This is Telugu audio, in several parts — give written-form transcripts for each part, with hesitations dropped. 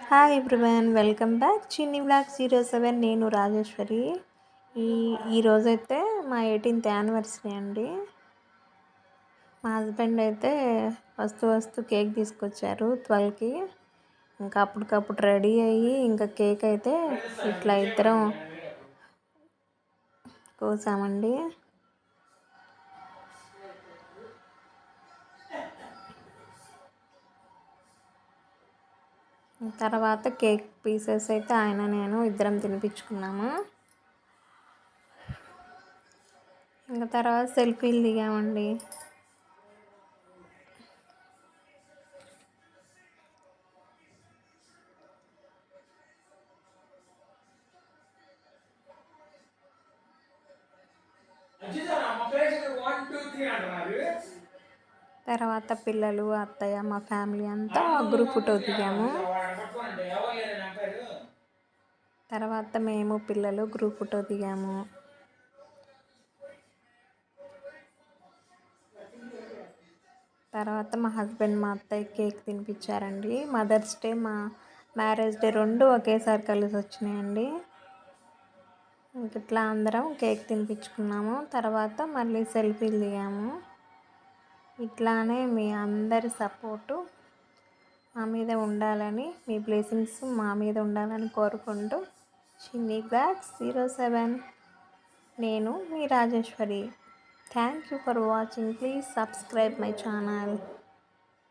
హాయ్ ఎవ్రీవన్, వెల్కమ్ బ్యాక్ చిన్ని బ్లాగ్ 07. నేను రాజేశ్వరి. ఈ ఈరోజైతే మా 18th యానివర్సరీ అండి. మా హస్బెండ్ అయితే వస్తూ కేక్ తీసుకొచ్చారు 12కి. ఇంకా అప్పటికప్పుడు రెడీ అయ్యి ఇంకా కేక్ అయితే ఇట్లా ఇద్దరం కోసామండి. తర్వాత కేక్ పీసెస్ అయితే నేను ఇద్దరం తినిపించుకున్నాము. ఇంకా తర్వాత సెల్ఫీలు దిగామండి. తర్వాత పిల్లలు, అత్తయ్య, మా ఫ్యామిలీ అంతా గ్రూప్ ఫోటో దిగాము. తర్వాత మేము పిల్లలు గ్రూప్ ఫోటో దిగాము. తర్వాత మా హస్బెండ్, మా అత్తయ్య కేక్ తినిపించారండి. మదర్స్ డే, మా మ్యారేజ్ డే రెండు ఒకేసారి కలిసి వచ్చినాయండి. ఇట్లా అందరం కేక్ తినిపించుకున్నాము. తర్వాత మళ్ళీ సెల్ఫీలు దిగాము. ఇట్లానే మీ అందరి సపోర్టు మా మీద ఉండాలని, మీ బ్లెస్సింగ్స్ మా మీద ఉండాలని కోరుకుంటూ చిన్ని బ్లాగ్ 07. నేను మీ Rajeswari. Thank you for watching. Please subscribe my channel.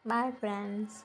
Bye friends.